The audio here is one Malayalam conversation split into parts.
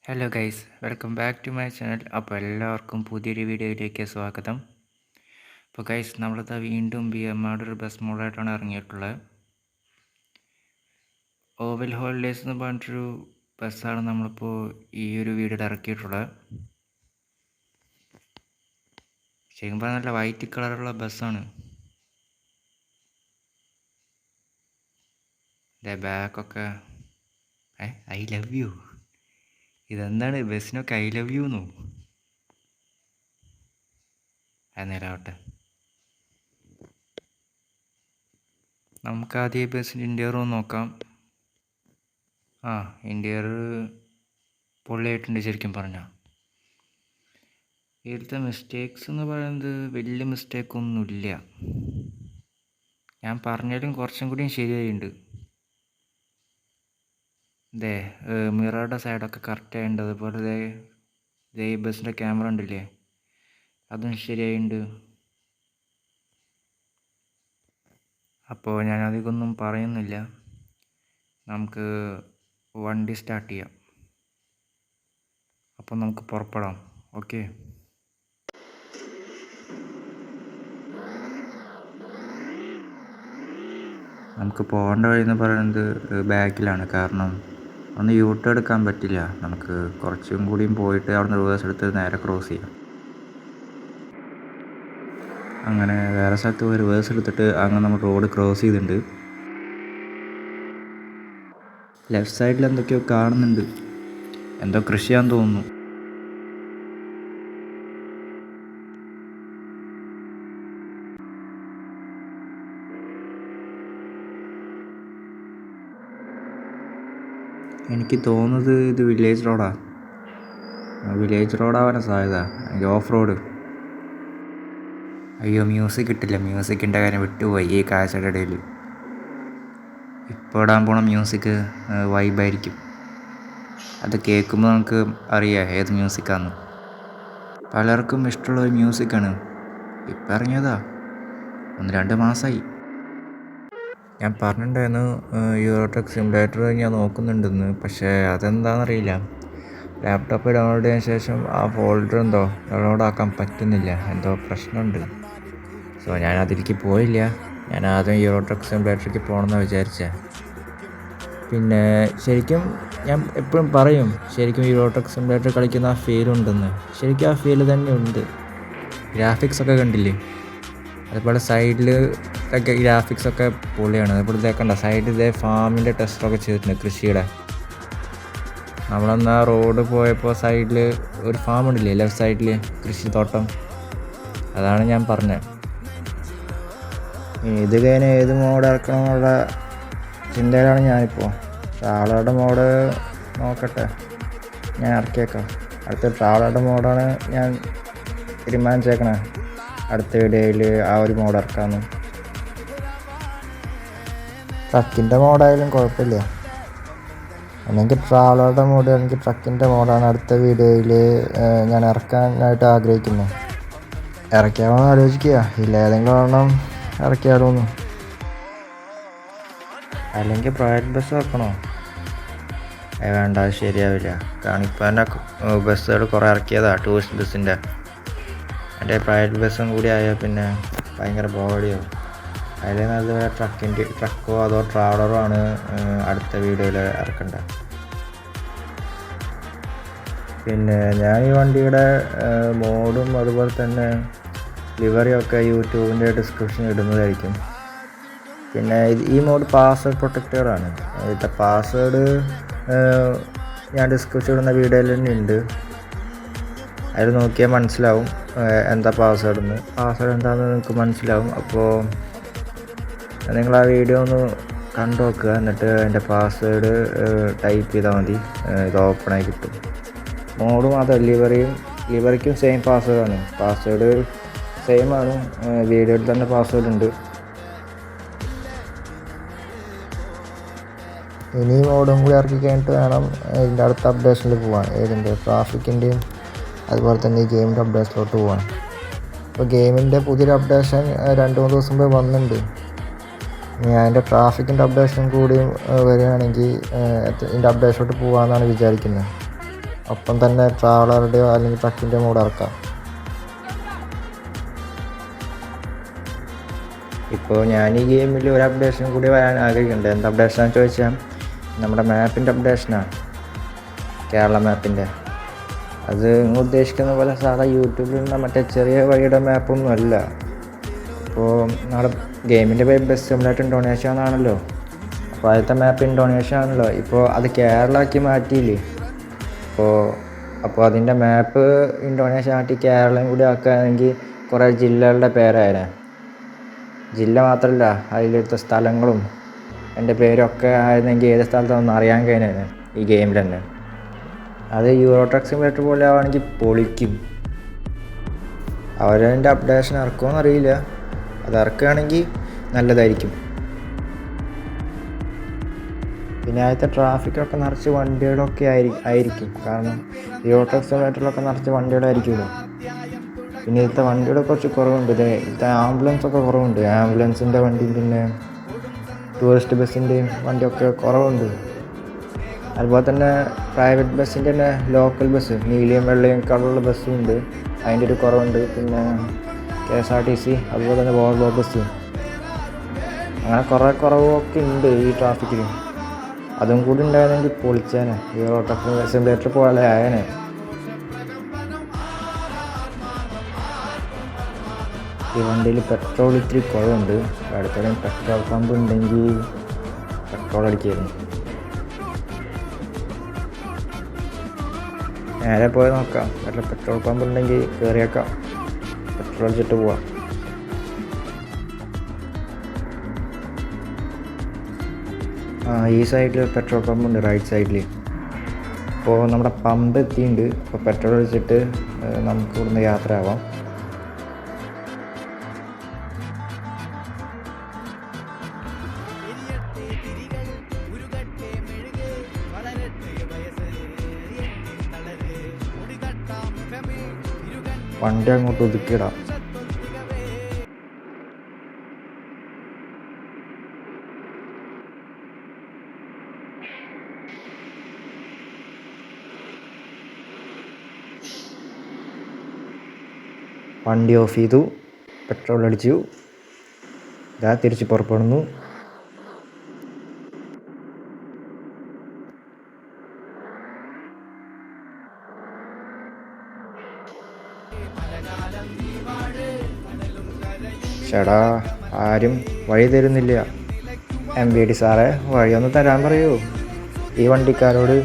Hello guys, welcome back to my channel. അപ്പോൾ എല്ലാവർക്കും പുതിയൊരു വീഡിയോയിലേക്ക് സ്വാഗതം. അപ്പോൾ ഗൈസ്, നമ്മളിതാ വീണ്ടും BMWയുടെ ഒരു ബസ് മോഡലായിട്ടാണ് ഇറങ്ങിയിട്ടുള്ളത്. ഓവൽ ഹോളിഡേയ്സ് എന്ന് പറഞ്ഞിട്ടൊരു ബസ്സാണ് നമ്മളിപ്പോൾ ഈ ഒരു വീഡിയോയിൽ ഇറക്കിയിട്ടുള്ളത്. ശരിക്കും പറഞ്ഞാൽ നല്ല വൈറ്റ് കളറുള്ള ബസ്സാണ്. ഇതേ ബാക്കൊക്കെ ഐ ലവ് യു. ഇതെന്താണ് ബസ്സിനൊക്കെ ഐ ലവ് യു എന്നോ? നേരാവട്ടെ. നമുക്ക് ആദ്യം ഈ ബസ്സിൻ്റെ ഇൻറ്റീരിയർ ഒന്ന് നോക്കാം. ഇൻറ്റീരിയർ പൊള്ളിയായിട്ടുണ്ട് ശരിക്കും പറഞ്ഞാൽ. ഇതിലത്തെ മിസ്റ്റേക്സ് എന്ന് പറയുന്നത് വലിയ മിസ്റ്റേക്കൊന്നുമില്ല. ഞാൻ പറഞ്ഞാലും കുറച്ചും കൂടിയും ശരിയായിട്ടുണ്ട്. ഇതേ മിററുടെ സൈഡൊക്കെ കറക്റ്റായിട്ടുണ്ട്. അതുപോലെ ഇതേ ഈ ബസ്സിൻ്റെ ക്യാമറ ഉണ്ടില്ലേ, അതും ശരിയായിട്ടുണ്ട്. അപ്പോൾ ഞാൻ അധികമൊന്നും പറയുന്നില്ല, നമുക്ക് വണ്ടി സ്റ്റാർട്ട് ചെയ്യാം. അപ്പോൾ നമുക്ക് പുറപ്പെടാം. ഓക്കെ. നമുക്ക് പോകേണ്ട വഴി എന്ന് പറയുന്നത് ബാക്കിലാണ്. കാരണം ഒന്ന് യൂട്ടേൺ എടുക്കാൻ പറ്റില്ല. നമുക്ക് കുറച്ചും കൂടിയും പോയിട്ട് അവിടെ നിന്ന് റിവേഴ്സ് എടുത്ത് നേരെ ക്രോസ് ചെയ്യാം. അങ്ങനെ വേറെ സ്ഥലത്ത് പോയി റിവേഴ്സ് എടുത്തിട്ട് അങ്ങനെ നമ്മൾ റോഡ് ക്രോസ് ചെയ്തിട്ടുണ്ട്. ലെഫ്റ്റ് സൈഡിൽ എന്തൊക്കെയോ കാണുന്നുണ്ട്, എന്തോ കൃഷിയാന്ന് തോന്നുന്നു. എനിക്ക് തോന്നുന്നത് ഇത് വില്ലേജ് റോഡാവാനാണ് സാധ്യത. Off road. അയ്യോ, മ്യൂസിക് ഇട്ടില്ല. മ്യൂസിക്കിൻ്റെ കാര്യം വിട്ടുപോയി ഈ കാഴ്ചയുടെ ഇടയിൽ. ഇപ്പോൾ ഇടാൻ പോണ മ്യൂസിക് വൈബായിരിക്കും. അത് കേൾക്കുമ്പോൾ നമുക്ക് അറിയാം ഏത് മ്യൂസിക്കാന്ന്. പലർക്കും ഇഷ്ടമുള്ളൊരു മ്യൂസിക്കാണ്. ഇപ്പം ഇറങ്ങിയതാ, 1-2 മാസമായി. ഞാൻ പറഞ്ഞിട്ടുണ്ടായിരുന്നു യൂറോ ട്രക്ക് സിമുലേറ്റർ ഞാൻ നോക്കുന്നുണ്ടെന്ന്. പക്ഷേ അതെന്താണെന്നറിയില്ല. ലാപ്ടോപ്പ് ഡൗൺലോഡ് ചെയ്തതിന് ശേഷം ആ ഫോൾഡർ എന്തോ ഡൗൺലോഡ് ആക്കാൻ പറ്റുന്നില്ല, എന്തോ പ്രശ്നമുണ്ട്. സോ ഞാൻ അതിലേക്ക് പോയില്ല. ഞാൻ ആദ്യം യൂറോ ട്രക്ക് സിമുലേറ്ററിലേക്ക് പോകണമെന്നാണ് വിചാരിച്ചത്. പിന്നെ ശരിക്കും ഞാൻ എപ്പോഴും പറയും, ശരിക്കും യൂറോ ട്രക്ക് സിമുലേറ്റർ കളിക്കുന്ന ആ ഫീലുണ്ടെന്ന്. ശരിക്കും ആ ഫീൽ തന്നെ ഉണ്ട്. ഗ്രാഫിക്സൊക്കെ കണ്ടില്ലേ, അതുപോലെ സൈഡിൽ ഒക്കെ ഗ്രാഫിക്സൊക്കെ പൊളിയാണ്. അതുപോലെ ഇതേക്കണ്ട സൈഡിൽ ഇതേ ഫാമിൻ്റെ ടെസ്റ്ററൊക്കെ ചെയ്തിട്ടുണ്ട്, കൃഷിയുടെ. നമ്മളന്ന് ആ റോഡ് പോയപ്പോൾ സൈഡിൽ ഒരു ഫാം ഉണ്ടില്ലേ, ലെഫ്റ്റ് സൈഡിൽ കൃഷിത്തോട്ടം. അതാണ് ഞാൻ പറഞ്ഞത്. ഇത് കഴിഞ്ഞ് ഏത് മോഡ് ഇറക്കണമെന്നുള്ള ചിന്തയിലാണ് ഞാനിപ്പോൾ. ട്രാവലറുടെ മോഡ് നോക്കട്ടെ, ഞാൻ ഇറക്കിയേക്കാം. അടുത്ത ട്രാവലറുടെ മോഡാണ് ഞാൻ തീരുമാനിച്ചേക്കണേ. അടുത്ത വീഡിയോയിൽ ആ ഒരു മോഡ് ഇറക്കാമെന്ന്. ട്രക്കിൻ്റെ മോഡായാലും കുഴപ്പമില്ല. അല്ലെങ്കിൽ ട്രാവലറുടെ മോഡ് അല്ലെങ്കിൽ ട്രക്കിൻ്റെ മോഡാണ് അടുത്ത വീഡിയോയിൽ ഞാൻ ഇറക്കാനായിട്ട് ആഗ്രഹിക്കുന്നത്. ഇറക്കിയാലോന്ന് ആലോചിക്കുക, ഇല്ല ഏതെങ്കിലും ഒരെണ്ണം ഇറക്കിയാലോന്ന്. അല്ലെങ്കിൽ പ്രൈവറ്റ് ബസ് വെക്കണോ? വേണ്ട, അത് ശരിയാവില്ല. കാരണം ഇപ്പം തന്നെ ബസ്സുകൾ കുറേ ഇറക്കിയതാണ്, ടൂറിസ്റ്റ് ബസ്സിൻ്റെ. എൻ്റെ പ്രൈവറ്റ് ബസ്സും കൂടി ആയാൽ പിന്നെ ഭയങ്കര ബോഡിയാവും. അതിൽ നല്ലപോലെ ട്രക്കോ അതോ ട്രാവലറോ ആണ് അടുത്ത വീഡിയോയിൽ ഇറക്കേണ്ടത്. പിന്നെ ഞാൻ ഈ വണ്ടിയുടെ മോഡും അതുപോലെ തന്നെ ലിവറിയൊക്കെ യൂട്യൂബിൻ്റെ ഡിസ്ക്രിപ്ഷൻ ഇടുന്നതായിരിക്കും. പിന്നെ ഈ മോഡ് പാസ്വേഡ് പ്രൊട്ടക്റ്ററാണ്. ഇതിൻ്റെ പാസ്വേഡ് ഞാൻ ഡിസ്ക്രിപ്ഷൻ ഇടുന്ന വീഡിയോയിൽ തന്നെ ഉണ്ട്. അതിൽ നോക്കിയാൽ മനസ്സിലാവും എന്താ പാസ്വേഡ് എന്താണെന്ന് നിങ്ങൾക്ക് മനസ്സിലാവും. അപ്പോൾ നിങ്ങൾ ആ വീഡിയോ ഒന്ന് കണ്ടു നോക്കുക, എന്നിട്ട് അതിൻ്റെ പാസ്വേഡ് ടൈപ്പ് ചെയ്താൽ മതി. ഇത് ഓപ്പണായി കിട്ടും. മോഡും അത് ലിവറിക്കും സെയിം പാസ്വേഡ് സെയിം ആണ്. വീഡിയോയിൽ തന്നെ പാസ്വേഡ് ഉണ്ട്. ഇനി മോഡും കൂടി ഇറക്കി കഴിഞ്ഞിട്ട് വേണം ഇതിൻ്റെ അടുത്ത അപ്ഡേഷനിൽ പോകാൻ. ഏതിൻ്റെ ട്രാഫിക്കിൻ്റെയും അതുപോലെ തന്നെ ഈ ഗെയിമിൻ്റെ അപ്ഡേഷനിലോട്ട് പോകാൻ. അപ്പോൾ ഗെയിമിൻ്റെ പുതിയൊരു അപ്ഡേഷൻ 2-3 ദിവസം മുമ്പ് വന്നിട്ടുണ്ട്. ഇനി അതിൻ്റെ ട്രാഫിക്കിൻ്റെ അപ്ഡേഷൻ കൂടി വരികയാണെങ്കിൽ ഇതിൻ്റെ അപ്ഡേഷനിലോട്ട് പോകാമെന്നാണ് വിചാരിക്കുന്നത്. ഒപ്പം തന്നെ ട്രാവലറുടെയോ അല്ലെങ്കിൽ ട്രക്കിൻ്റെ മോഡ് ഇറക്കാം. ഇപ്പോൾ ഞാൻ ഈ ഗെയിമിൽ ഒരു അപ്ഡേഷൻ കൂടി വരാൻ ആഗ്രഹിക്കുന്നുണ്ട്. എന്ത് അപ്ഡേഷനാണെന്ന് ചോദിച്ചാൽ നമ്മുടെ മാപ്പിൻ്റെ അപ്ഡേഷനാണ്, കേരള മാപ്പിൻ്റെ. അത് നിങ്ങൾ ഉദ്ദേശിക്കുന്ന പോലെ സാധാ യൂട്യൂബിലുള്ള മറ്റേ ചെറിയ വഴിയുടെ മാപ്പൊന്നും അല്ല. ഇപ്പോൾ നമ്മുടെ ഗെയിമിൻ്റെ പേര് ബെസ്റ്റ് സിമുലേറ്റർ ഇന്തോനേഷ്യ എന്നാണല്ലോ. അപ്പോൾ ആദ്യത്തെ മാപ്പ് ഇന്തോനേഷ്യ ആണല്ലോ. ഇപ്പോൾ അത് കേരളമാക്കി മാറ്റിയില്ലേ. അപ്പോൾ അതിൻ്റെ മാപ്പ് ഇന്തോനേഷ്യ മാറ്റി കേരളം കൂടി ആക്കുകയാണെങ്കിൽ കുറേ ജില്ലകളുടെ പേരായേനെ. ജില്ല മാത്രമല്ല, അതിലെടുത്ത സ്ഥലങ്ങളും എൻ്റെ പേരൊക്കെ ആയിരുന്നെങ്കിൽ ഏത് സ്ഥലത്താണെന്ന് അറിയാൻ കഴിഞ്ഞേനെ ഈ ഗെയിമിൽ തന്നെ. അത് യൂറോ ട്രക്ക് സിമുലേറ്റർ പോലെ ആണെങ്കിൽ പൊളിക്കും. അവരതിൻ്റെ അപ്ഡേഷൻ ഇറക്കുമോയെന്ന് അറിയില്ല. അത് ഇറക്കുകയാണെങ്കിൽ നല്ലതായിരിക്കും. പിന്നെ ആദ്യത്തെ ട്രാഫിക്കൊക്കെ നിറച്ച് വണ്ടികളൊക്കെ ആയിരിക്കും. കാരണം യൂറോ ട്രക്ക് സിമുലേറ്ററിലൊക്കെ നിറച്ച് വണ്ടികളായിരിക്കുമല്ലോ. പിന്നെ ഇവിടുത്തെ വണ്ടിയുടെ കുറച്ച് കുറവുണ്ട്. ഇവിടുത്തെ ആംബുലൻസൊക്കെ കുറവുണ്ട്. ആംബുലൻസിൻ്റെ വണ്ടിയും പിന്നെ ടൂറിസ്റ്റ് ബസ്സിൻ്റെയും വണ്ടിയൊക്കെ കുറവുണ്ട്. അതുപോലെ തന്നെ പ്രൈവറ്റ് ബസ്സിൻ്റെ തന്നെ ലോക്കൽ ബസ് നീലയും വെള്ളയും കളറുള്ള ബസ്സും ഉണ്ട്, അതിൻ്റെ ഒരു കുറവുണ്ട്. പിന്നെ KSRTC അതുപോലെ തന്നെ വോൾവോ ബസ്, അങ്ങനെ കുറേ കുറവൊക്കെ ഉണ്ട് ഈ ട്രാഫിക്കിൽ. അതും കൂടി ഉണ്ടായിരുന്നെങ്കിൽ പൊളിച്ചേനെ, യൂറോ ട്രക്ക് സിമുലേറ്റർ പോലെ ആയേനെ. ഈ വണ്ടിയിൽ പെട്രോൾ ഇത്തിരി കുറവുണ്ട്. അടുത്തിടെ പെട്രോൾ പമ്പ് ഉണ്ടെങ്കിൽ പെട്രോൾ അടിക്കായിരുന്നു. നേരെ പോയി നോക്കാം, വല്ല പെട്രോൾ പമ്പ് ഉണ്ടെങ്കിൽ കയറിയേക്കാം, പെട്രോൾ അടിച്ചിട്ട് പോവാം. ഈ സൈഡിൽ പെട്രോൾ പമ്പ് ഉണ്ട്, റൈറ്റ് സൈഡിൽ. ഇപ്പോൾ നമ്മുടെ പമ്പ് എത്തിയിട്ടുണ്ട്. അപ്പോൾ പെട്രോൾ അടിച്ചിട്ട് നമുക്ക് ഇവിടുന്ന് യാത്ര ആവാം. വണ്ടി അങ്ങോട്ട് ഒതുക്കിയിടാം. വണ്ടി ഓഫ് ചെയ്തു, പെട്രോൾ അടിച്ചു, ഇതാ തിരിച്ച് പുറപ്പെടുന്നു. ചേടാ, ആരും വഴി തരുന്നില്ല. MVD സാറേ, വഴിയൊന്ന് തരാൻ പറയൂ ഈ വണ്ടിക്കാരോട്.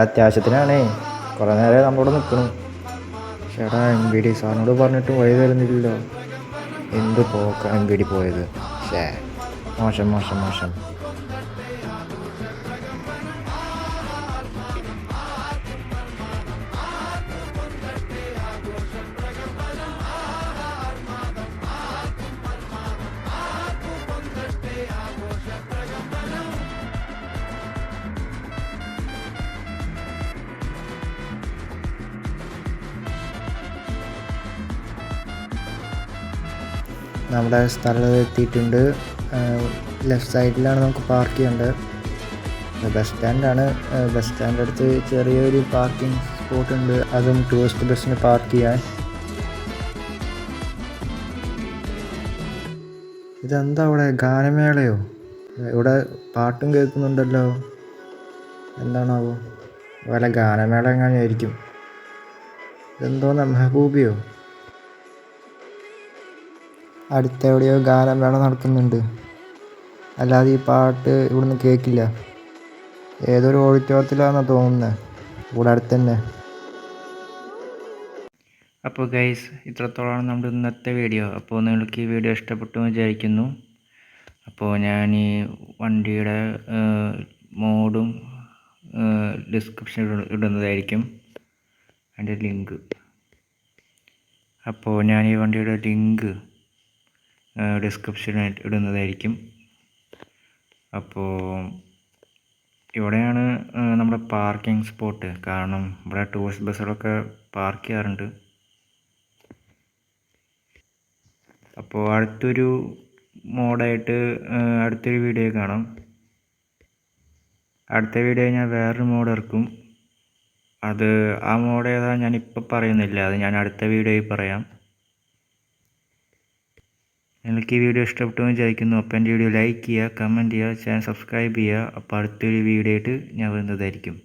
അത്യാവശ്യത്തിനാണേ, കുറേ നേരം നമ്മളോട് നിൽക്കണം. ചേട്ടാ, MVD സാറിനോട് പറഞ്ഞിട്ട് വഴി തരുന്നില്ലല്ലോ. എന്ത് പോക്ക MVD പോയത്. മോശം മോശം മോശം. നമ്മുടെ സ്ഥലം എത്തിയിട്ടുണ്ട്. ലെഫ്റ്റ് സൈഡിലാണ് നമുക്ക് പാർക്ക് ചെയ്യേണ്ടത്. ബസ് സ്റ്റാൻഡാണ്. ബസ് സ്റ്റാൻഡ് അടുത്ത് ചെറിയൊരു പാർക്കിംഗ് സ്പോട്ട് ഉണ്ട്, അതും ടൂറിസ്റ്റ് ബസ്സിന് പാർക്ക് ചെയ്യാൻ. ഇതെന്താ ഇവിടെ ഗാനമേളയോ? ഇവിടെ പാട്ടും കേൾക്കുന്നുണ്ടല്ലോ, എന്താണാവോ? വല്ല ഗാനമേള എങ്ങനെയായിരിക്കും. ഇതെന്തോന്നാ, മെഹബൂബിയോ? അടുത്തെവിടെയോ ഗാനമേള നടക്കുന്നുണ്ട്, അല്ലാതെ ഈ പാട്ട് ഇവിടുന്ന് കേൾക്കില്ല. ഏതൊരു ഓഡിറ്റോറിയത്തിലാണെന്നാണ് തോന്നുന്നത്, ഇവിടെ അടുത്ത് തന്നെ. അപ്പോൾ ഗൈസ്, ഇത്രത്തോളമാണ് നമ്മുടെ ഇന്നത്തെ വീഡിയോ. അപ്പോൾ നിങ്ങൾക്ക് ഈ വീഡിയോ ഇഷ്ടപ്പെട്ടു എന്ന് വിചാരിക്കുന്നു. അപ്പോൾ ഞാൻ ഈ വണ്ടിയുടെ മോഡും ഡിസ്ക്രിപ്ഷൻ ഇടുന്നതായിരിക്കും, അതിൻ്റെ ലിങ്ക്. അപ്പോൾ ഞാൻ ഈ വണ്ടിയുടെ ലിങ്ക് ഡിസ്ക്രിപ്ഷനിൽ ഇടുന്നതായിരിക്കും. അപ്പോൾ ഇവിടെയാണ് നമ്മുടെ പാർക്കിംഗ് സ്പോട്ട്. കാരണം ഇവിടെ ടൂറിസ്റ്റ് ബസ്സുകളൊക്കെ പാർക്ക് ചെയ്യാറുണ്ട്. അപ്പോൾ അടുത്തൊരു മോഡായിട്ട് അടുത്തൊരു വീഡിയോ കാണാം. അടുത്ത വീഡിയോ ഞാൻ വേറൊരു മോഡ് ഇറക്കും. അത് ആ മോഡ് ഏതാ ഞാനിപ്പോൾ പറയുന്നില്ല, അത് ഞാൻ അടുത്ത വീഡിയോയിൽ പറയാം. നിങ്ങൾക്ക് ഈ വീഡിയോ ഇഷ്ടപ്പെട്ടു എന്ന് വിചാരിക്കുന്നു. അപ്പോൾ എൻ്റെ വീഡിയോ ലൈക്ക് ചെയ്യുക, കമൻറ്റ് ചെയ്യുക, ചാനൽ സബ്സ്ക്രൈബ് ചെയ്യുക. അപ്പോൾ അടുത്തൊരു വീഡിയോ ആയിട്ട് ഞാൻ വരുന്നതായിരിക്കും.